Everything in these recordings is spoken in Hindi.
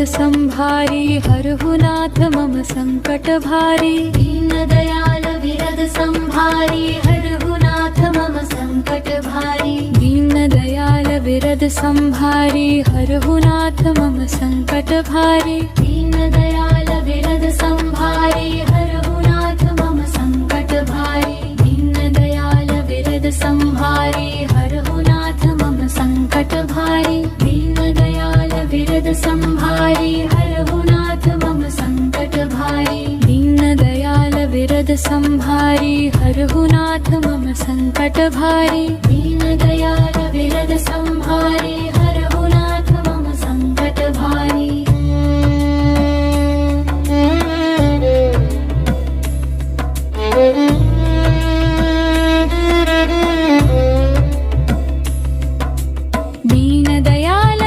संभारी हरहु नाथ मम संकट भारी। दीनदयाल विरद संभारी हरहु नाथ मम संकट भारी। दीनदयाल विरद संभारी हरहु नाथ मम संकट भारी। दीनदयाल विरद संभारी हरहु नाथ मम संकट भारी। दीनदयाल विरद संभारी हरहु नाथ मम संकट भारी। दीनदयाल विरद संभारी हरहु नाथ मम संकट भारी। दीनदयाल विरद संभारी हरहु नाथ मम संकट भारी। दीनदयाल विरद संभारी हरहु नाथ मम संकट भारी। दीनदयाल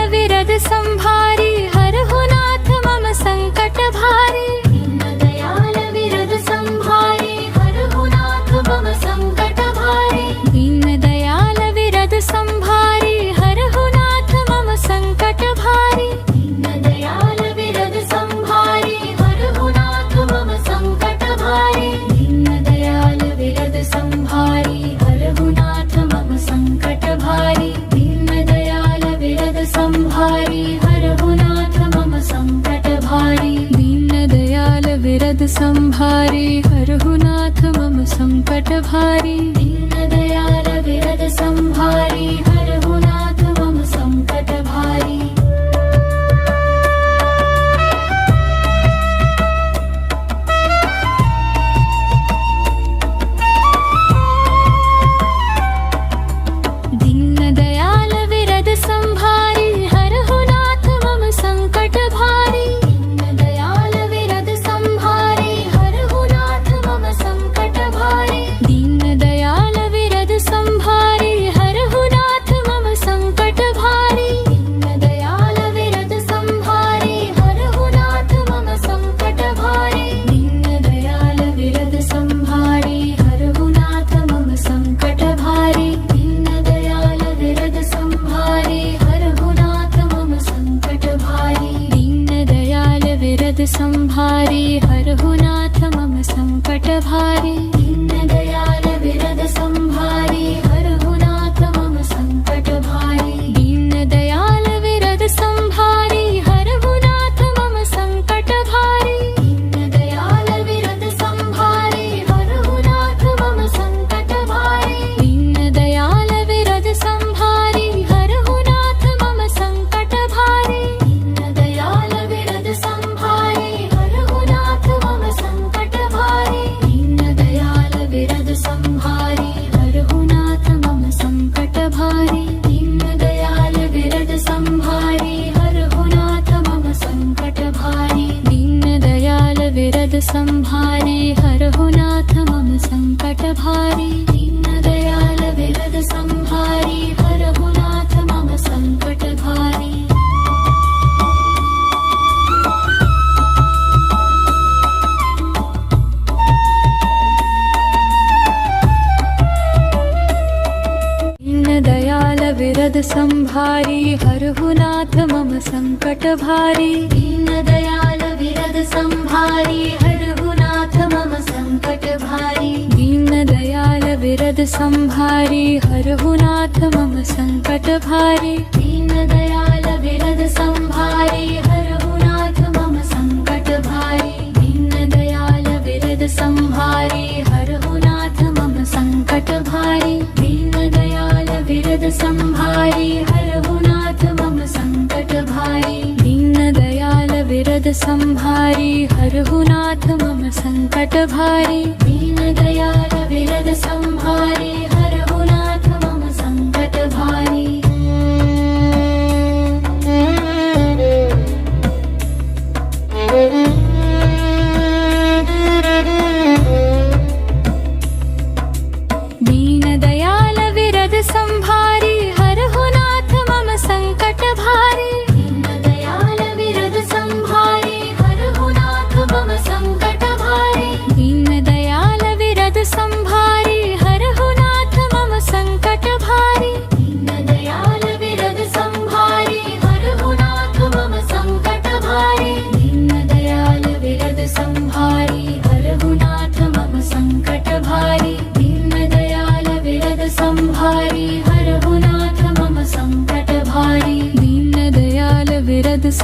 विरद संभारी हरहु नाथ मम संकट भारी। दीनदयाल विरद संभारी हरहु नाथ मम संकट भारी। दीनदयाल विरद संभारी हरहु नाथ मम संकट भारी। दीनदयाल विरद संभारी हरहु नाथ मम संकट भारी। दीनदयाल विरद संभारी हरहु नाथ मम संकट भारी। दीनदयाल विरद संभारी हरहु नाथ मम संकट भारी। दीनदयाल विरद संभारी हरहु नाथ मम संकट भारी। दीनदयाल विरद संभारी हरहु नाथ मम संकट भारी। दीनदयाल विरद संभारी हरहु नाथ मम संकट भारी। दीनदयाल विरद संभारी हरहु नाथ मम संकट भारी। दीनदयाल विरद संभारी हरहु नाथ मम संकट भारी। दीनदयाल विरद संभारी हरहु नाथ मम संकट भारी। दीनदयाल विरद संभारी हरहु नाथ मम संकट भारी। दीनदयाल विरद संभारी हरहु नाथ मम संकट भारी। दीनदयाल विरद संभारी हरहु नाथ मम संकट भारी। दीनदयाल विरद संभारी हरहु नाथ मम संकट भारी। दीनदयाल विरद संभारी हरहु नाथ मम संकट भारी। दीनदयाल विरद संभारी हरहु नाथ मम संकट भारी। दीनदयाल विरद संभारी हरहु नाथ मम संकट भारी। दीनदयाल विरद संभारी हरहु नाथ मम संकट भारी। दीनदयाल विरद संभारी हरहु नाथ मम संकट भारी। दीनदयाल विरद संभारी हरहु नाथ मम संकट भारी। दीनदयाल विरद संभारी हरहु नाथ मम संकट भारी। दीनदयाल विरद संभारी हरहु नाथ मम संकट भारी। दीनदयाल विरद संभारी हरहु नाथ मम संकट भारी। दीनदयाल विरद संभारी हरहु नाथ मम संकट भारी। दीनदयाल विरद संभारी हरहु नाथ मम संकट भारी। दीनदयाल विरद संभारी हरहु नाथ मम संकट भारी। दीनदयाल विरद संभारी हरहु नाथ मम संकट भारी। दीनदयाल विरद संभारी हरहु नाथ मम संकट भारी। दीनदयाल विरद संभारी हरहु नाथ मम संकट भारी। दीनदयाल विरद संभारी हरहु नाथ मम संकट भारी। दीनदयाल विरद संभारी हरहु नाथ मम संकट भारी। दीनदयाल विरद संभारी हरहु नाथ मम संकट भारी। दीनदयाल विरद संभारी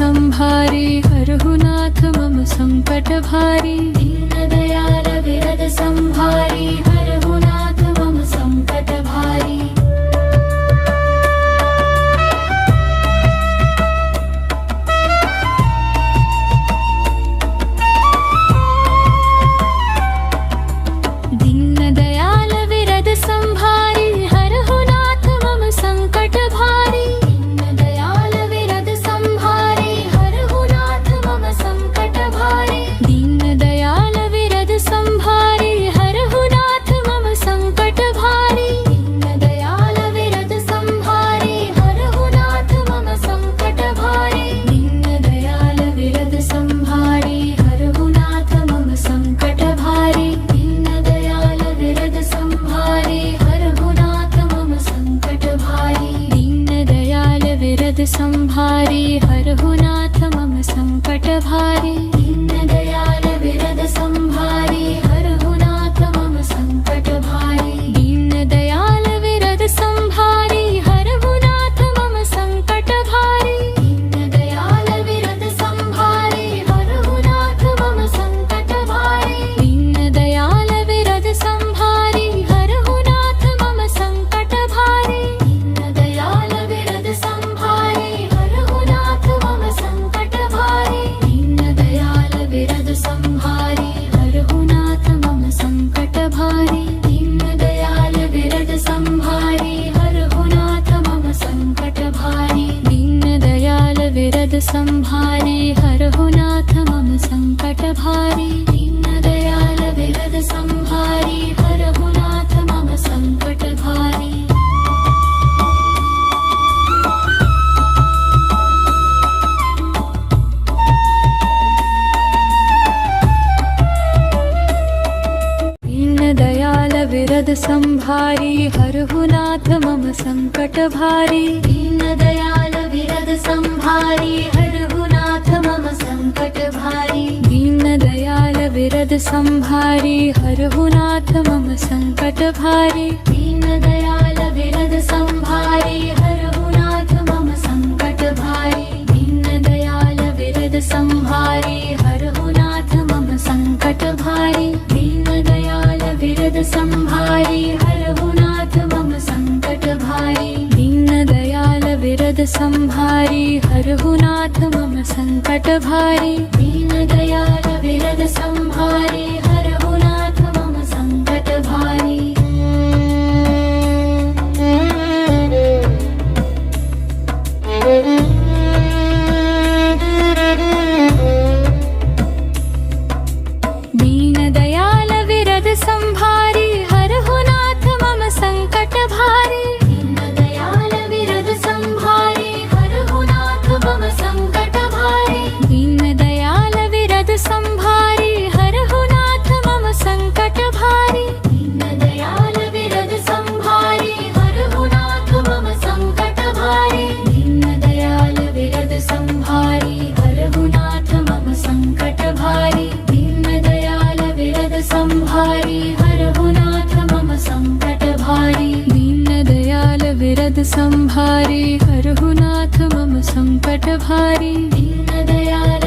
संभारी हरहु नाथ मम संकट भारी। दीनदयाल विरद संभारी हरहु नाथ मम संकट भारी। दीनदयाल विरद संभारी हरहु नाथ मम संकट भारी। दीनदयाल विरद संभारी हरहु नाथ मम संकट भारी। दीनदयाल विरद संभारी हरहु नाथ मम संकट भारी। दीनदयाल विरद संभारी हरहु नाथ मम संकट भारी। दीनदयाल विरद संभारी हरहु नाथ मम संकट भारी। दीनदयाल विरद संभारी हरहु नाथ मम संकट भारी। दीनदयाल विरद संभारी हरहु नाथ मम संकट भारी। दीनदयाल विरद संभारी हरहु नाथ मम संकट भारी। दीनदयाल विरद संभारी हरहु नाथ मम संकट भारी। दीनदयाल विरद संभारी हरहु नाथ मम संकट भारी। दीनदयाल विरद संभारी हरहु नाथ मम संकट भारी। दीनदयाल विरद संभारी हरहु नाथ मम संकट भारी। दीनदयाल विरद संभारी हरहु नाथ मम संकट भारी। दीनदयाल विरद संभारी हरहु नाथ मम संकट भारी। दीनदयाल विरद संभारी हरहु नाथ मम संकट भारी। दीनदयाल विरद संभारी हरहु नाथ मम संकट भारी। दीनदयाल विरद संभारी हरहु नाथ मम संकट भारी। दीनदयाल विरद संभारी हरहु नाथ मम संकट भारी। दीनदयाल विरद संभारी हरहु नाथ मम संकट भारी। दीनदयाल विरद संभारी हरहु नाथ मम संकट भारी। दीनदयाल विरद संभारी हरहु नाथ मम संकट भारी। दीनदयाल विरद संभारी हरहु नाथ मम संकट भारी। दीनदयाल विरद संभारी हरहु नाथ मम संकट भारी। दीनदयाल विरद संभारी हरहु नाथ मम संकट भारी। दीनदयाल विरद संभारी हरहु नाथ मम संकट भारी। दीनदयाल विरद संभारी हरहु नाथ मम संकट भारी। दीनदयाल विरद संभारी हरहु नाथ मम संकट भारी। दीनदयाल विरद संभारी हरहु नाथ मम संकट भारी। दीनदयाल विरद संभारी हरहु नाथ मम संकट भारी। दीनदयाल विरद संभारी हरहु नाथ मम संकट भारी। दीनदयाल विरद संभारी हरहु नाथ मम संकट भारी। दीनदयाल विरद संभारी हरहु नाथ मम संकट भारी। दीनदयाल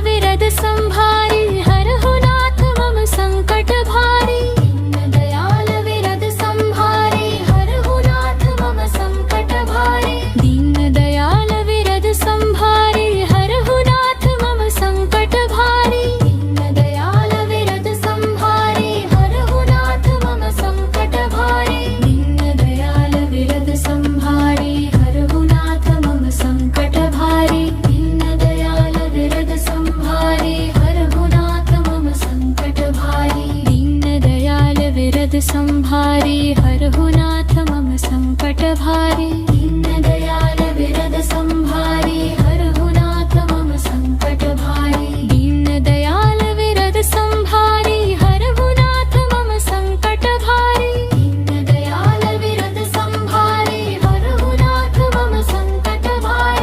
विरद संभारी हरहु नाथ मम संकट भारी। दीनदयाल विरद संभारी हरहु नाथ मम संकट भारी। दीनदयाल विरद संभारी हरहु नाथ मम संकट भारी। दीनदयाल विरद संभारी हरहु नाथ मम संकट भारी। दीनदयाल विरद संभारी हरहु नाथ मम संकट भारी। दीनदयाल विरद संभारी हरहु नाथ मम संकट भारी। दीनदयाल विरद संभारी हरहु नाथ मम संकट भारी। दीनदयाल विरद संभारी हरहु नाथ मम संकट भारी। दीनदयाल विरद संभारी हरहु नाथ मम संकट भारी। दीनदयाल विरद संभारी हरहु नाथ मम संकट भारी।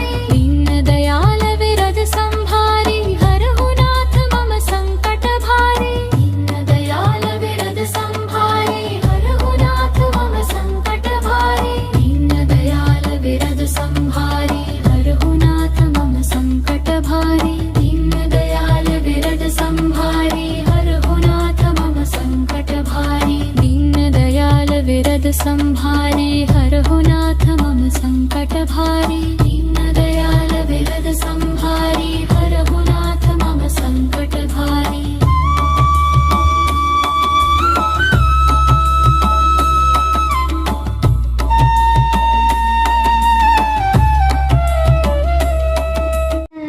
संभारी हरहु नाथ मम संकट भारी। दीनदयाल विरद संभारी हरहु नाथ मम संकट भारी।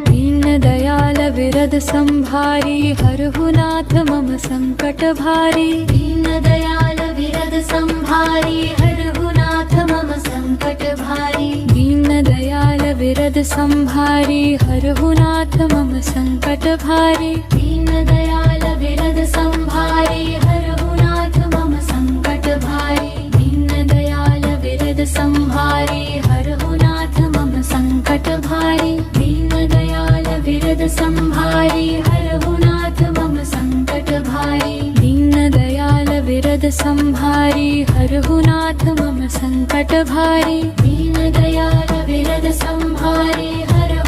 दीनदयाल विरद संभारी हरहु नाथ मम संकट भारी। दीनदयाल विरद संभारी हरहु नाथ मम संकट भारी। दीनदयाल विरद संभारी हरहु नाथ मम संकट भारी। दीनदयाल विरद संभारी हरहु नाथ मम संकट भारी। दीनदयाल विरद संभारी हरहु नाथ मम संकट भारी। दीनदयाल विरद संभारी हरहु नाथ मम संकट भारी। दीनदयाल विरद संभारी हरहु नाथ मम संकट भारी। दीनदयाल विरद संभारी हरहु